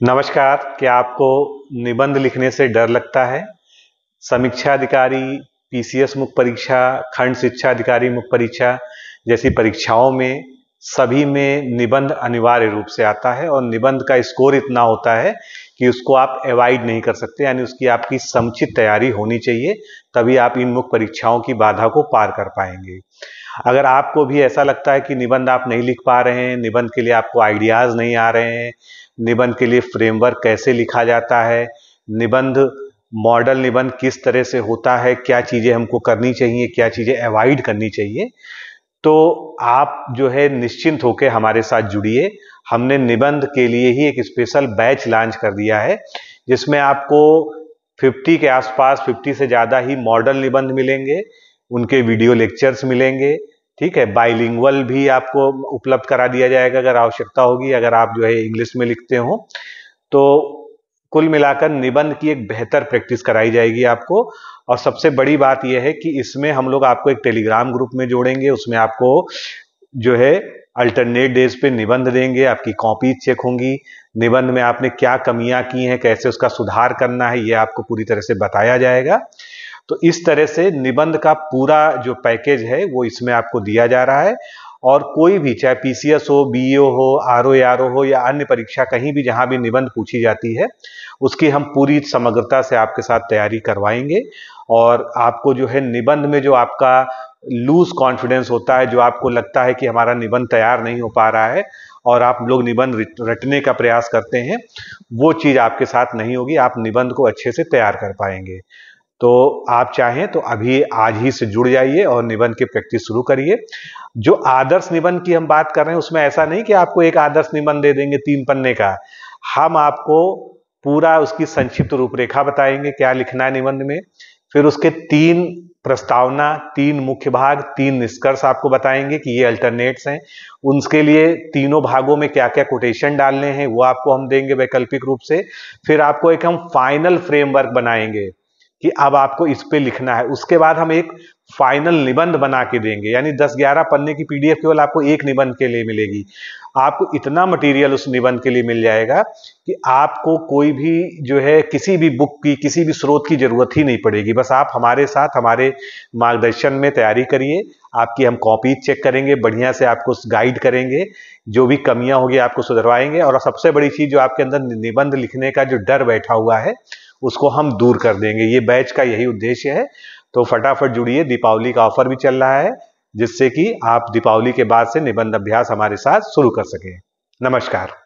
नमस्कार। क्या आपको निबंध लिखने से डर लगता है? समीक्षा अधिकारी, पीसीएस मुख्य परीक्षा, खंड शिक्षा अधिकारी मुख्य परीक्षा जैसी परीक्षाओं में सभी में निबंध अनिवार्य रूप से आता है और निबंध का स्कोर इतना होता है कि उसको आप अवॉइड नहीं कर सकते, यानी उसकी आपकी समुचित तैयारी होनी चाहिए, तभी आप इन मुख्य परीक्षाओं की बाधा को पार कर पाएंगे। अगर आपको भी ऐसा लगता है कि निबंध आप नहीं लिख पा रहे हैं, निबंध के लिए आपको आइडियाज नहीं आ रहे हैं, निबंध के लिए फ्रेमवर्क कैसे लिखा जाता है, निबंध मॉडल निबंध किस तरह से होता है, क्या चीजें हमको करनी चाहिए, क्या चीजें अवॉइड करनी चाहिए, तो आप जो है निश्चिंत होकर हमारे साथ जुड़िए। हमने निबंध के लिए ही एक स्पेशल बैच लॉन्च कर दिया है, जिसमें आपको 50 के आसपास, 50 से ज्यादा ही मॉडल निबंध मिलेंगे, उनके वीडियो लेक्चर्स मिलेंगे। ठीक है, बाइलिंगुअल भी आपको उपलब्ध करा दिया जाएगा अगर आवश्यकता होगी, अगर आप जो है इंग्लिश में लिखते हो तो। कुल मिलाकर निबंध की एक बेहतर प्रैक्टिस कराई जाएगी आपको। और सबसे बड़ी बात यह है कि इसमें हम लोग आपको एक टेलीग्राम ग्रुप में जोड़ेंगे, उसमें आपको जो है अल्टरनेट डेज पे निबंध देंगे, आपकी कॉपी चेक होंगी, निबंध में आपने क्या कमियां की हैं, कैसे उसका सुधार करना है, यह आपको पूरी तरह से बताया जाएगा। तो इस तरह से निबंध का पूरा जो पैकेज है वो इसमें आपको दिया जा रहा है। और कोई भी, चाहे पीसीएस हो, बीईओ हो, आरओ हो या अन्य परीक्षा कहीं भी जहां भी निबंध पूछी जाती है, उसकी हम पूरी समग्रता से आपके साथ तैयारी करवाएंगे। और आपको जो है निबंध में जो आपका लूज कॉन्फिडेंस होता है, जो आपको लगता है कि हमारा निबंध तैयार नहीं हो पा रहा है और आप लोग निबंध रटने का प्रयास करते हैं, वो चीज आपके साथ नहीं होगी। आप निबंध को अच्छे से तैयार कर पाएंगे। तो आप चाहें तो अभी आज ही से जुड़ जाइए और निबंध की प्रैक्टिस शुरू करिए। जो आदर्श निबंध की हम बात कर रहे हैं, उसमें ऐसा नहीं कि आपको एक आदर्श निबंध दे देंगे 3 पन्ने का। हम आपको पूरा उसकी संक्षिप्त रूपरेखा बताएंगे, क्या लिखना है निबंध में, फिर उसके 3 प्रस्तावना, 3 मुख्य भाग, 3 निष्कर्ष आपको बताएंगे कि ये अल्टरनेट्स हैं। उनके लिए तीनों भागों में क्या क्या कोटेशन डालने हैं वो आपको हम देंगे वैकल्पिक रूप से। फिर आपको एक हम फाइनल फ्रेमवर्क बनाएंगे कि अब आपको इस पे लिखना है। उसके बाद हम एक फाइनल निबंध बना के देंगे, यानी 10-11 पन्ने की पीडीएफ केवल आपको एक निबंध के लिए मिलेगी। आपको इतना मटेरियल उस निबंध के लिए मिल जाएगा कि आपको कोई भी जो है किसी भी बुक की, किसी भी स्रोत की जरूरत ही नहीं पड़ेगी। बस आप हमारे साथ, हमारे मार्गदर्शन में तैयारी करिए। आपकी हम कॉपी चेक करेंगे, बढ़िया से आपको गाइड करेंगे, जो भी कमियां होगी आपको सुधरवाएंगे। और सबसे बड़ी चीज, जो आपके अंदर निबंध लिखने का जो डर बैठा हुआ है, उसको हम दूर कर देंगे। ये बैच का यही उद्देश्य है। तो फटाफट जुड़िए, दीपावली का ऑफर भी चल रहा है, जिससे कि आप दीपावली के बाद से निबंध अभ्यास हमारे साथ शुरू कर सकें। नमस्कार।